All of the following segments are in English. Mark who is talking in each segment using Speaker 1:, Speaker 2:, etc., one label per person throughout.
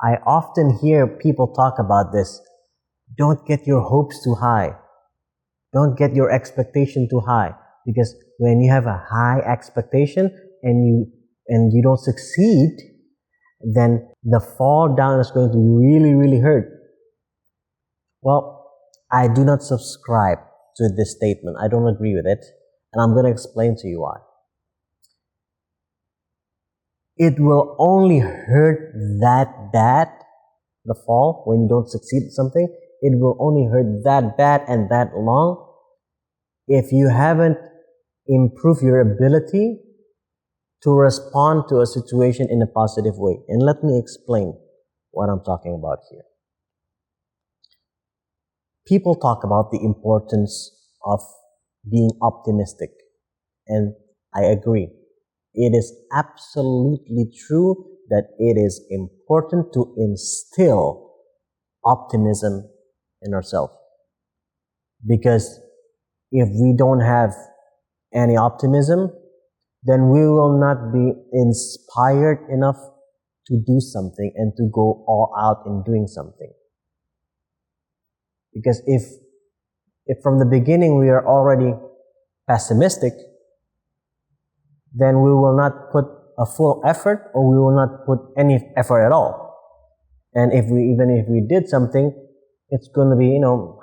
Speaker 1: I often hear people talk about this. Don't get your hopes too high. Don't get your expectation too high, because when you have a high expectation and you don't succeed, then the fall down is going to really, really hurt. Well, I do not subscribe to this statement. I don't agree with it, and I'm going to explain to you why. It will only hurt that bad, the fall, when you don't succeed at something. It will only hurt that bad and that long if you haven't improved your ability to respond to a situation in a positive way. And let me explain what I'm talking about here. People talk about the importance of being optimistic, and I agree. It is absolutely true that it is important to instill optimism in ourselves. Because if we don't have any optimism, then we will not be inspired enough to do something and to go all out in doing something. Because if from the beginning we are already pessimistic, then we will not put a full effort, or we will not put any effort at all. And even if we did something, it's going to be,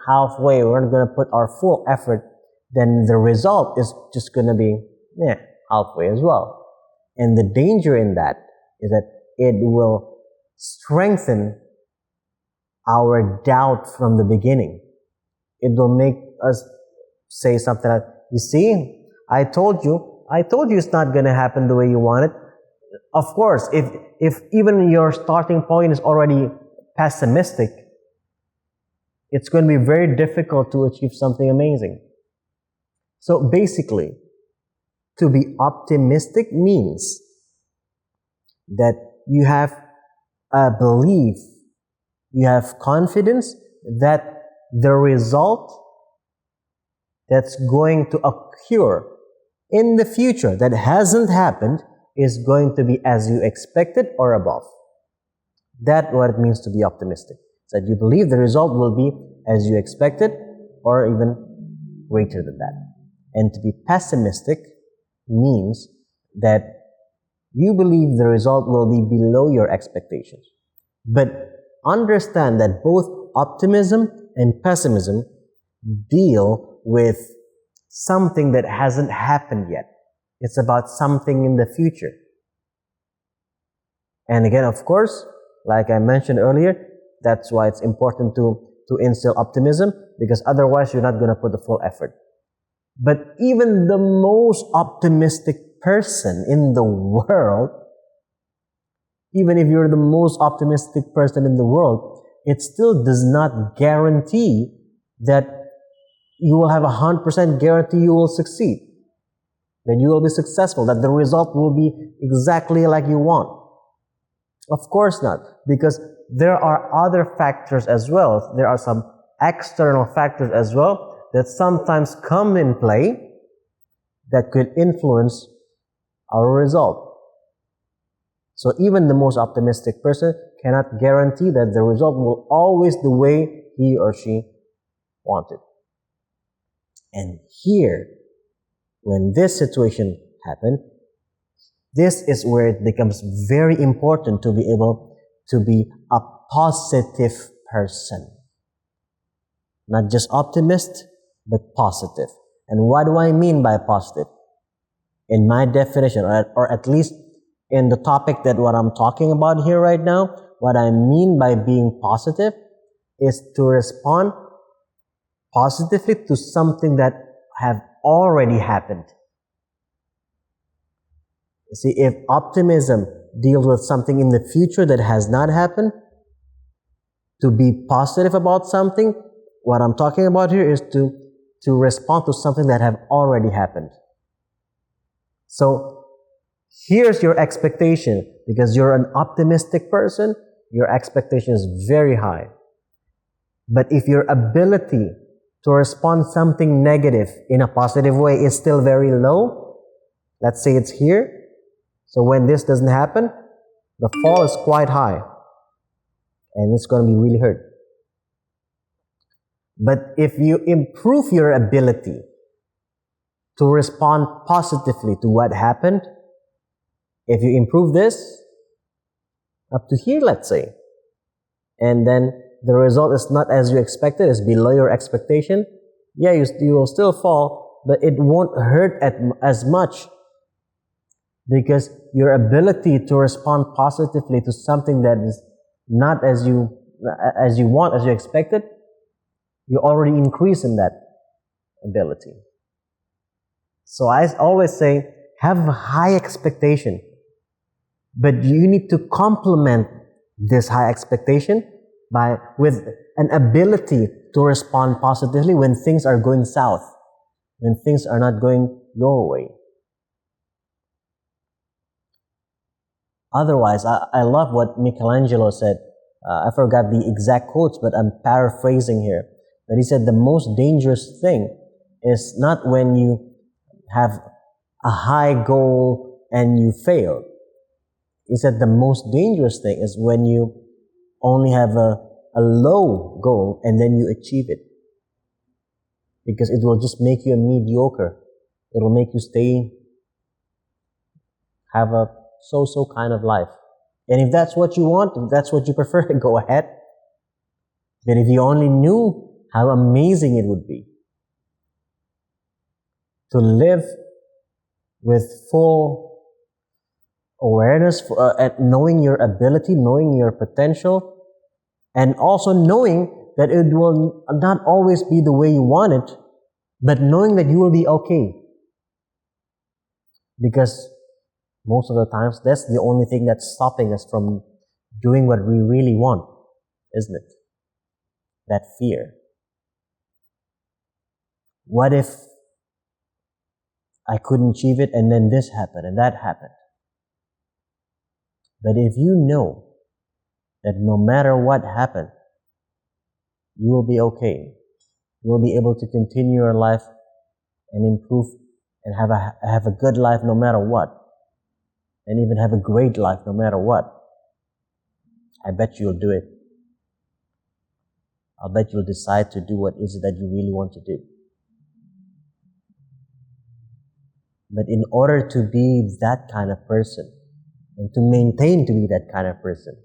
Speaker 1: halfway. We're not going to put our full effort. Then the result is just going to be, halfway as well. And the danger in that is that it will strengthen our doubt from the beginning. It will make us say something like, you see, I told you it's not going to happen the way you want it. Of course, if even your starting point is already pessimistic, it's going to be very difficult to achieve something amazing. So basically, to be optimistic means that you have a belief, you have confidence that the result that's going to occur in the future that hasn't happened is going to be as you expected or above. That's what it means to be optimistic. It's that you believe the result will be as you expected or even greater than that. And to be pessimistic means that you believe the result will be below your expectations. But understand that both optimism and pessimism deal with something that hasn't happened yet. It's about something in the future. And again, of course, like I mentioned earlier, that's why it's important to instill optimism, because otherwise you're not going to put the full effort. But even the most optimistic person in the world, even if you're the most optimistic person in the world, it still does not guarantee that you will have 100% guarantee you will succeed, that you will be successful, that the result will be exactly like you want. Of course not, because there are other factors as well. There are some external factors as well that sometimes come in play that could influence our result. So even the most optimistic person cannot guarantee that the result will always the way he or she wanted. And here, when this situation happened, this is where it becomes very important to be able to be a positive person. Not just optimist, but positive. And what do I mean by positive? In my definition, or at least in the topic that what I'm talking about here right now, what I mean by being positive is to respond positively to something that have already happened. You see, if optimism deals with something in the future that has not happened, to be positive about something, what I'm talking about here is to respond to something that have already happened. So here's your expectation. Because you're an optimistic person, your expectation is very high. But if your ability to respond something negative in a positive way is still very low, let's say it's here, so when this doesn't happen, the fall is quite high. and it's going to be really hurt. But if you improve your ability to respond positively to what happened, if you improve this up to here, let's say, and then the result is not as you expected, it's below your expectation, yeah, you will still fall, but it won't hurt as much, because your ability to respond positively to something that is not as you want, as you expected, you already increase in that ability. So I always say, have a high expectation, but you need to complement this high expectation with an ability to respond positively when things are going south, when things are not going your way. Otherwise, I love what Michelangelo said. I forgot the exact quotes, but I'm paraphrasing here. But he said the most dangerous thing is not when you have a high goal and you fail. He said the most dangerous thing is when you only have a low goal and then you achieve it. Because it will just make you a mediocre. It will make you have a so-so kind of life. And if that's what you want, if that's what you prefer, go ahead. But if you only knew how amazing it would be to live with full awareness, knowing your ability, knowing your potential, and also knowing that it will not always be the way you want it, but knowing that you will be okay. Because most of the times, that's the only thing that's stopping us from doing what we really want, isn't it? That fear. What if I couldn't achieve it and then this happened and that happened? But if you know that no matter what happened, you will be okay. You will be able to continue your life and improve and have a good life no matter what. And even have a great life no matter what. I bet you'll do it. I'll bet you'll decide to do what is it that you really want to do. But in order to be that kind of person, and to maintain to be that kind of person,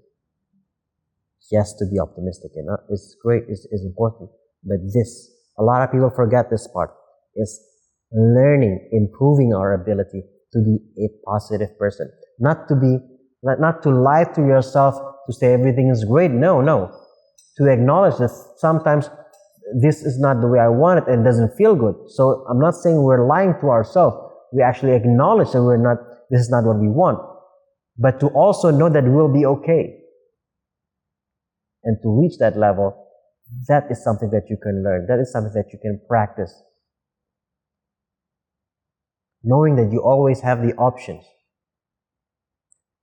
Speaker 1: yes, to be optimistic, and it's great, it's important. But a lot of people forget this part, is learning, improving our ability to be a positive person. Not to lie to yourself to say everything is great. No. To acknowledge that sometimes this is not the way I want it and it doesn't feel good. So I'm not saying we're lying to ourselves. We actually acknowledge that this is not what we want. But to also know that we'll be okay. And to reach that level, that is something that you can learn. That is something that you can practice. Knowing that you always have the options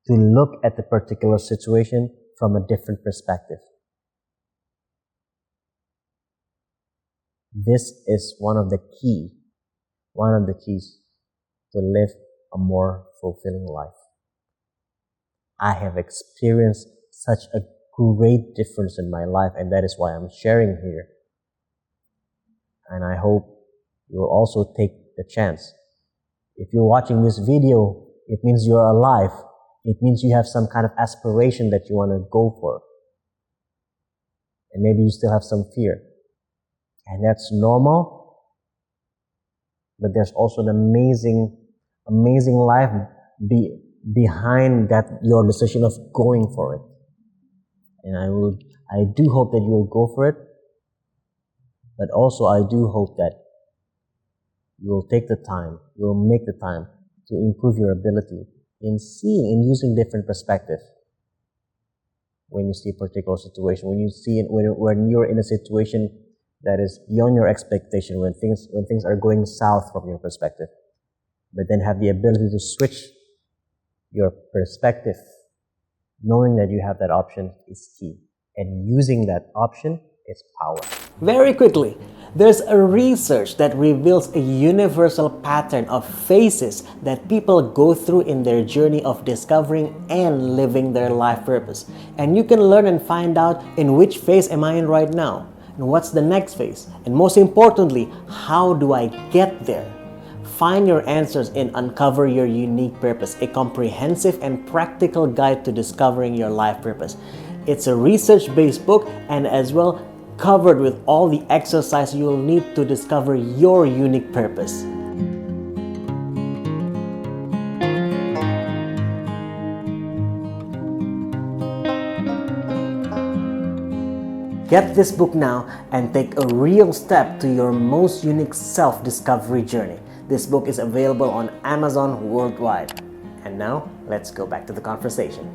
Speaker 1: to look at the particular situation from a different perspective. This is one of the keys to live a more fulfilling life. I have experienced such a great difference in my life, and that is why I'm sharing here. And I hope you will also take the chance. If you're watching this video, it means you're alive. It means you have some kind of aspiration that you want to go for. And maybe you still have some fear. And that's normal. But there's also an amazing life behind that, your decision of going for it. And I do hope that you will go for it. But also I do hope that you will take the time, you will make the time to improve your ability in seeing and using different perspectives. When you see a particular situation, when you're in a situation that is beyond your expectation, when things are going south from your perspective, but then have the ability to switch your perspective, knowing that you have that option is key. And using that option its power.
Speaker 2: Very quickly, there's a research that reveals a universal pattern of phases that people go through in their journey of discovering and living their life purpose. And you can learn and find out in which phase am I in right now, and what's the next phase, and most importantly, how do I get there? Find your answers in Uncover Your Unique Purpose, a comprehensive and practical guide to discovering your life purpose. It's a research-based book and as well covered with all the exercise you will need to discover your unique purpose. Get this book now and take a real step to your most unique self-discovery journey. This book is available on Amazon worldwide. And now, let's go back to the conversation.